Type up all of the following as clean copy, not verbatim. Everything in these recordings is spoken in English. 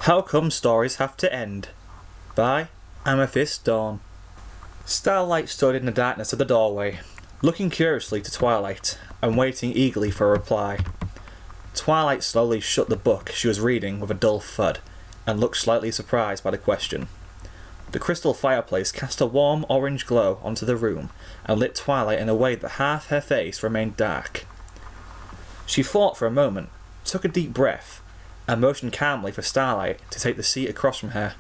How Come Stories Have to End? By Amethyst Dawn. Starlight stood in the darkness of the doorway, looking curiously to Twilight, and waiting eagerly for a reply. Twilight slowly shut the book she was reading with a dull thud, and looked slightly surprised by the question. The crystal fireplace cast a warm orange glow onto the room, and lit Twilight in a way that half her face remained dark. She thought for a moment, took a deep breath, and motioned calmly for Starlight to take the seat across from her.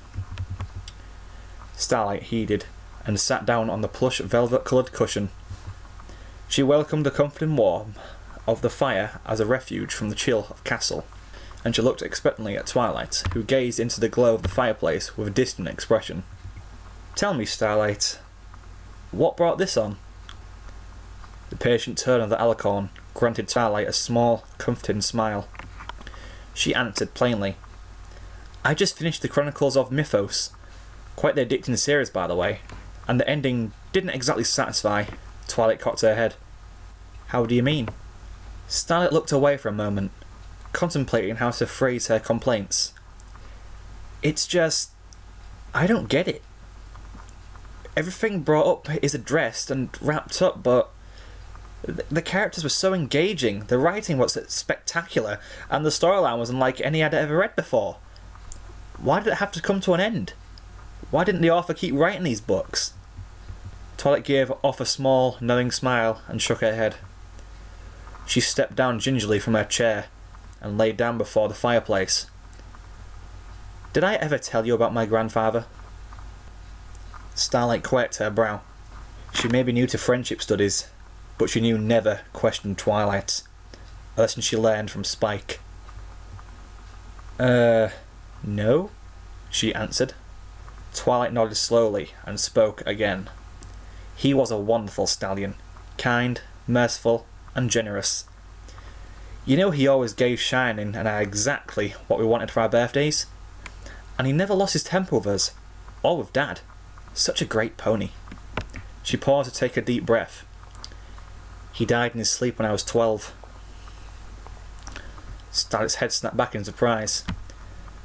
Starlight heeded, and sat down on the plush velvet-coloured cushion. She welcomed the comforting warmth of the fire as a refuge from the chill of castle, and she looked expectantly at Twilight, who gazed into the glow of the fireplace with a distant expression. "Tell me, Starlight, what brought this on?" The patient turn of the alicorn granted Starlight a small, comforting smile. She answered plainly, "I just finished the Chronicles of Mythos. Quite the addicting series, by the way, and the ending didn't exactly satisfy." Twilight cocked her head. "How do you mean?" Starlight looked away for a moment, contemplating how to phrase her complaints. "It's just, I don't get it. Everything brought up is addressed and wrapped up, but the characters were so engaging, the writing was spectacular, and the storyline was unlike any I'd ever read before. Why did it have to come to an end? Why didn't the author keep writing these books?" Twilight gave off a small, knowing smile and shook her head. She stepped down gingerly from her chair and lay down before the fireplace. "Did I ever tell you about my grandfather?" Starlight quirked her brow. She may be new to friendship studies, but she knew never questioned Twilight, a lesson she learned from Spike. No," she answered. Twilight nodded slowly and spoke again. "He was a wonderful stallion, kind, merciful, and generous. You know, he always gave Shining and I exactly what we wanted for our birthdays. And he never lost his temper with us, or with Dad. Such a great pony." She paused to take a deep breath. "He died in his sleep when I was 12. Starlight's head snapped back in surprise.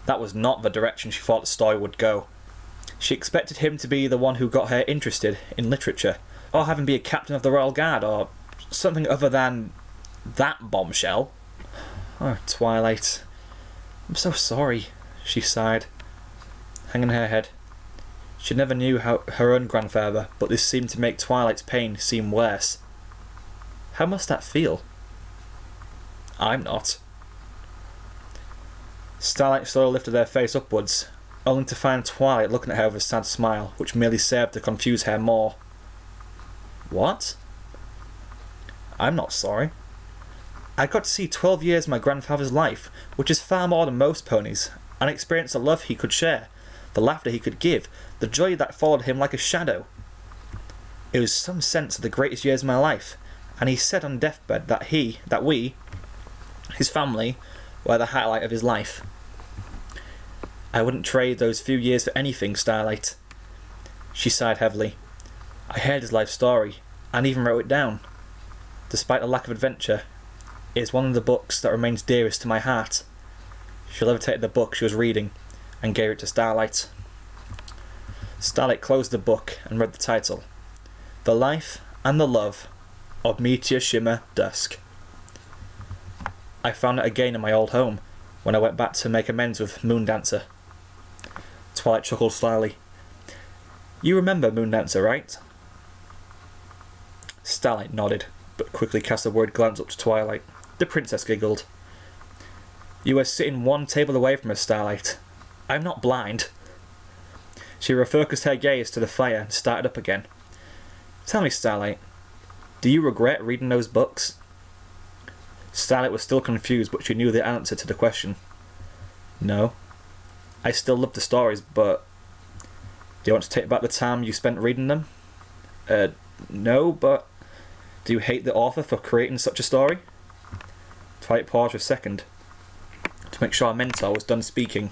That was not the direction she thought the story would go. She expected him to be the one who got her interested in literature, or have him be a captain of the Royal Guard, or something other than that bombshell. "Oh, Twilight, I'm so sorry," she sighed, hanging her head. She never knew her own grandfather, but this seemed to make Twilight's pain seem worse. How must that feel? I'm not. Starlight slowly lifted her face upwards, only to find Twilight looking at her with a sad smile, which merely served to confuse her more. "What?" "I'm not sorry. I got to see 12 years of my grandfather's life, which is far more than most ponies, and experience the love he could share, the laughter he could give, the joy that followed him like a shadow. It was some sense of the greatest years of my life, and he said on deathbed that we, his family, were the highlight of his life. I wouldn't trade those few years for anything, Starlight." She sighed heavily. "I heard his life story, and even wrote it down. Despite the lack of adventure, it is one of the books that remains dearest to my heart." She levitated the book she was reading, and gave it to Starlight. Starlight closed the book and read the title, "The Life and the Love of Meteor Shimmer Dusk." "I found it again in my old home, when I went back to make amends with Moondancer." Twilight chuckled slyly. "You remember Moondancer, right?" Starlight nodded, but quickly cast a worried glance up to Twilight. The princess giggled. "You were sitting one table away from her, Starlight. I'm not blind." She refocused her gaze to the fire and started up again. "Tell me, Starlight, do you regret reading those books?" Starlight was still confused, but she knew the answer to the question. "No. I still love the stories, but... Do you want to take back the time you spent reading them?" No, but... Do you hate the author for creating such a story?" Twilight paused for a second, to make sure her mentor was done speaking.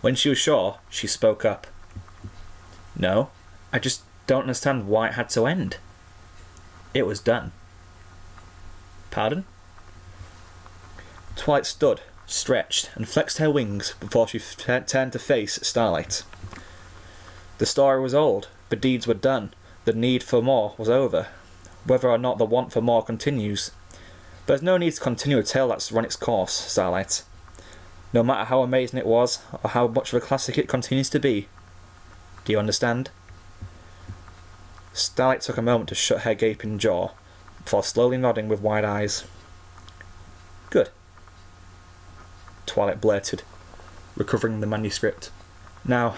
When she was sure, she spoke up. "No, I just don't understand why it had to end. It was done." "Pardon?" Twilight stood, stretched, and flexed her wings before she turned to face Starlight. The story was old, the deeds were done, the need for more was over. Whether or not the want for more continues. There's no need to continue a tale that's run its course, Starlight. No matter how amazing it was, or how much of a classic it continues to be. Do you understand? Starlight took a moment to shut her gaping jaw, before slowly nodding with wide eyes. Good. Twilight blurted, recovering the manuscript. Now,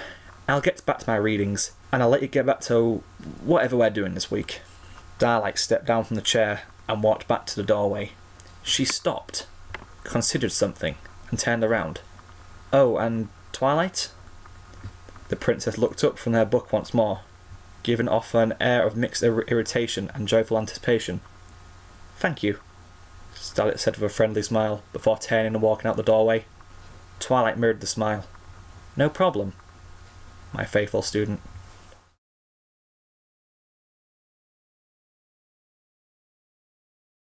I'll get back to my readings, and I'll let you get back to whatever we're doing this week. Starlight stepped down from the chair and walked back to the doorway. She stopped, considered something, and turned around. Oh, and Twilight? The princess looked up from their book once more, giving off an air of mixed irritation and joyful anticipation. Thank you, Starlight said with a friendly smile, before turning and walking out the doorway. Twilight mirrored the smile. No problem, my faithful student.